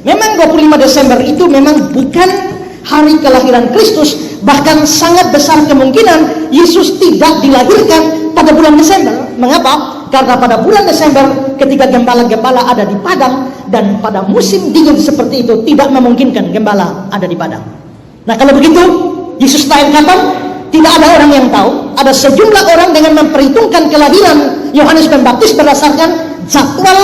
Memang 25 Desember itu memang bukan hari kelahiran Kristus, bahkan sangat besar kemungkinan Yesus tidak dilahirkan pada bulan Desember. Mengapa? Karena pada bulan Desember ketika gembala-gembala ada di padang, dan pada musim dingin seperti itu tidak memungkinkan gembala ada di padang. Nah, kalau begitu Yesus lahir kapan? Tidak ada orang yang tahu. Ada sejumlah orang dengan memperhitungkan kelahiran Yohanes Pembaptis berdasarkan jadwal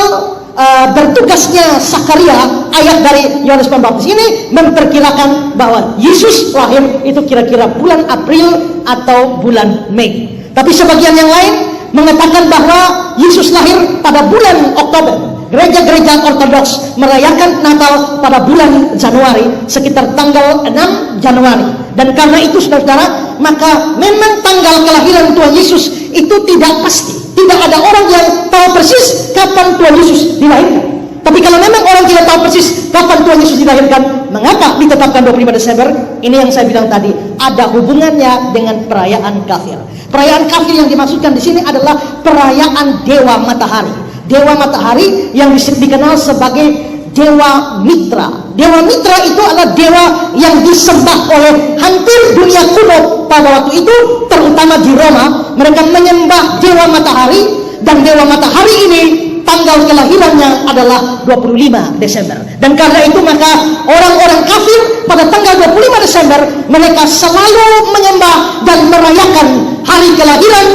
bertugasnya Sakaria. Ayat dari Yohanes Pembaptis ini memperkirakan bahwa Yesus lahir itu kira-kira bulan April atau bulan Mei. Tapi sebagian yang lain mengatakan bahwa Yesus lahir pada bulan Oktober. Gereja-gereja Ortodoks merayakan Natal pada bulan Januari, sekitar tanggal 6 Januari. Dan karena itu saudara, maka memang tanggal kelahiran Tuhan Yesus itu tidak pasti. Tidak ada orang yang tahu persis kapan Tuhan Yesus dilahirkan. Tapi kalau memang orang tidak tahu persis kapan Tuhan Yesus dilahirkan, mengapa ditetapkan 25 Desember? Ini yang saya bilang tadi, ada hubungannya dengan perayaan kafir. Perayaan kafir yang dimaksudkan di sini adalah perayaan Dewa Matahari. Dewa Matahari yang dikenal sebagai Dewa Mitra. Dewa Mitra itu adalah dewa yang disembah oleh hampir dunia kuno pada waktu itu, terutama di Roma. Mereka menyembah Dewa Matahari, dan Dewa Matahari ini tanggal kelahirannya adalah 25 Desember. Dan karena itu maka orang-orang kafir pada tanggal 25 Desember mereka selalu menyembah dan merayakan hari kelahiran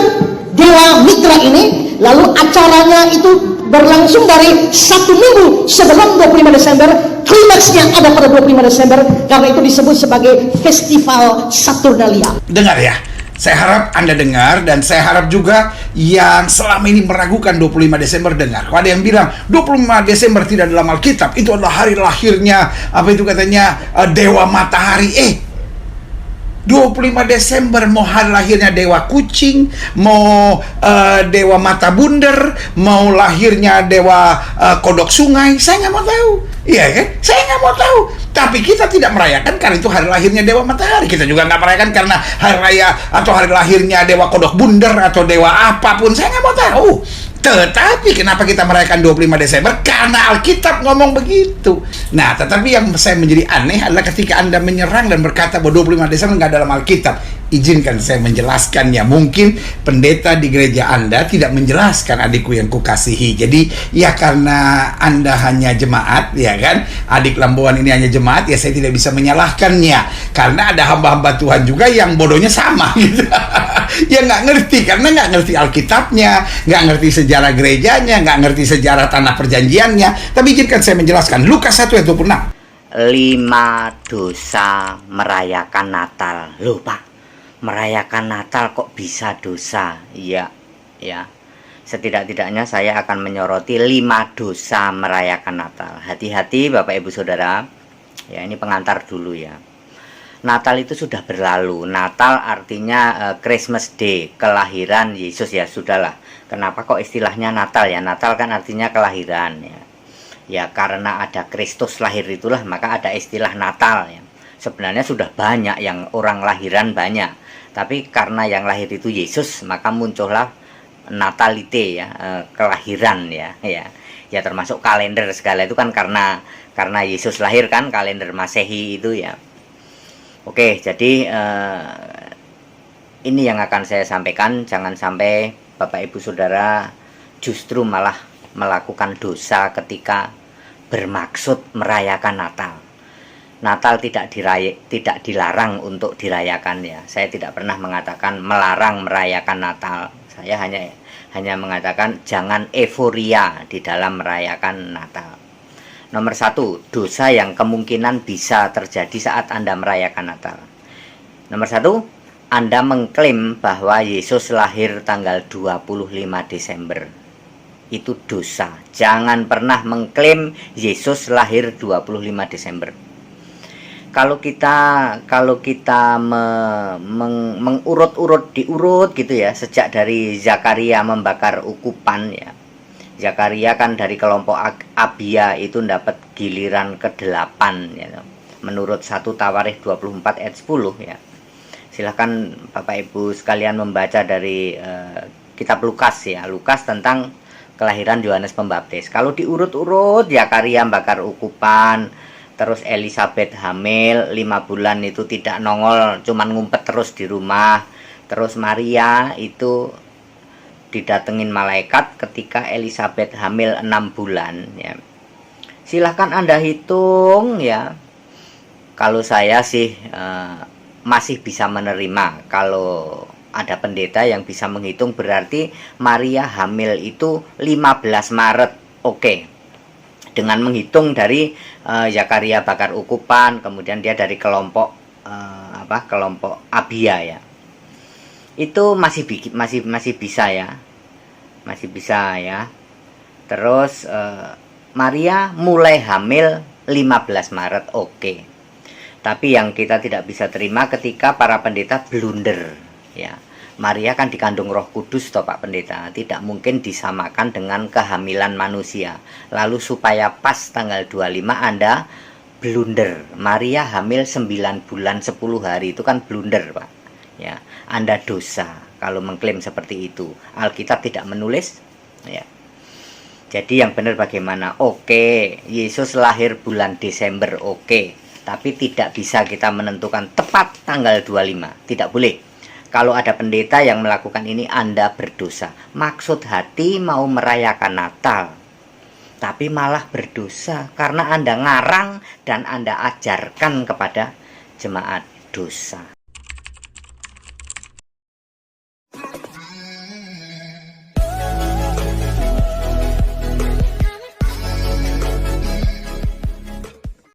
Dewa Mitra ini. Lalu acaranya itu berlangsung dari 1 minggu sebelum 25 Desember. Klimaksnya ada pada 25 Desember. Karena itu disebut sebagai Festival Saturnalia. Dengar ya, saya harap Anda dengar, dan saya harap juga yang selama ini meragukan 25 Desember dengar. Kalau ada yang bilang 25 Desember tidak dalam Alkitab, itu adalah hari lahirnya apa itu katanya Dewa Matahari. 25 Desember mau hari lahirnya Dewa Kucing, mau Dewa Mata Bunder, mau lahirnya Dewa Kodok Sungai, saya nggak mau tahu. Iya kan? Saya nggak mau tahu. Tapi kita tidak merayakan karena itu hari lahirnya Dewa Matahari. Kita juga nggak merayakan karena hari raya atau hari lahirnya Dewa Kodok Bunder atau Dewa apapun. Saya nggak mau tahu. Tetapi kenapa kita merayakan 25 Desember? Karena Alkitab ngomong begitu. Nah, tetapi yang saya menjadi aneh adalah ketika Anda menyerang dan berkata bahwa 25 Desember nggak dalam Alkitab. Izinkan saya menjelaskannya. Mungkin pendeta di gereja Anda tidak menjelaskan, adikku yang kukasihi. Jadi, ya karena Anda hanya jemaat, ya kan? Adik Lambuan ini hanya jemaat, ya saya tidak bisa menyalahkannya. Karena ada hamba-hamba Tuhan juga yang bodohnya sama, gitu. Ya nggak ngerti, karena nggak ngerti Alkitabnya, nggak ngerti sejarah gerejanya, nggak ngerti sejarah tanah perjanjiannya. Tapi izinkan saya menjelaskan. Lukas 1 ayat 26. 5 dosa merayakan Natal. Loh Pak, merayakan Natal kok bisa dosa? Iya, ya. Setidak-tidaknya saya akan menyoroti 5 dosa merayakan Natal. Hati-hati Bapak Ibu Saudara. Ya, ini pengantar dulu ya. Natal itu sudah berlalu. Natal artinya Christmas Day, kelahiran Yesus, ya sudahlah. Kenapa kok istilahnya Natal ya? Natal kan artinya kelahiran ya. Ya karena ada Kristus lahir itulah maka ada istilah Natal ya. Sebenarnya sudah banyak yang orang lahiran banyak. Tapi karena yang lahir itu Yesus, maka muncullah natalite ya, kelahiran ya. Ya termasuk kalender segala itu kan karena Yesus lahir kan, kalender Masehi itu ya. Oke, jadi ini yang akan saya sampaikan. Jangan sampai Bapak Ibu Saudara justru malah melakukan dosa ketika bermaksud merayakan Natal. Natal tidak dilarang untuk dirayakan ya. Saya tidak pernah mengatakan melarang merayakan Natal. Saya hanya mengatakan jangan euforia di dalam merayakan Natal. Nomor 1, dosa yang kemungkinan bisa terjadi saat Anda merayakan Natal. Nomor 1, Anda mengklaim bahwa Yesus lahir tanggal 25 Desember. Itu dosa. Jangan pernah mengklaim Yesus lahir 25 Desember. Kalau kita diurut gitu ya, sejak dari Zakaria membakar ukupan ya. Zakaria kan dari kelompok Abia itu dapat giliran ke-8 ya. Menurut 1 Tawarikh 24 ayat 10 ya. Silahkan Bapak Ibu sekalian membaca dari kitab Lukas ya. Lukas tentang kelahiran Yohanes Pembaptis. Kalau diurut-urut, Zakaria bakar ukupan, terus Elizabeth hamil 5 bulan itu tidak nongol, cuman ngumpet terus di rumah. Terus Maria itu didatengin malaikat ketika Elizabeth hamil 6 bulan ya. Silahkan Anda hitung ya. Kalau saya sih masih bisa menerima. Kalau ada pendeta yang bisa menghitung, berarti Maria hamil itu 15 Maret. Oke. Dengan menghitung dari Zakaria bakar ukupan, kemudian dia dari kelompok kelompok Abia ya. Itu masih bisa ya. Masih bisa ya. Terus Maria mulai hamil 15 Maret. Oke. Tapi yang kita tidak bisa terima ketika para pendeta blunder ya. Maria kan dikandung Roh Kudus toh Pak Pendeta, tidak mungkin disamakan dengan kehamilan manusia. Lalu supaya pas tanggal 25 Anda blunder, Maria hamil 9 bulan 10 hari, itu kan blunder Pak ya. Anda dosa kalau mengklaim seperti itu. Alkitab tidak menulis ya. Jadi yang benar bagaimana? Oke, Yesus lahir bulan Desember, oke. Tapi tidak bisa kita menentukan tepat tanggal 25, tidak boleh. Kalau ada pendeta yang melakukan ini, Anda berdosa. Maksud hati mau merayakan Natal, tapi malah berdosa karena Anda ngarang dan Anda ajarkan kepada jemaat dosa.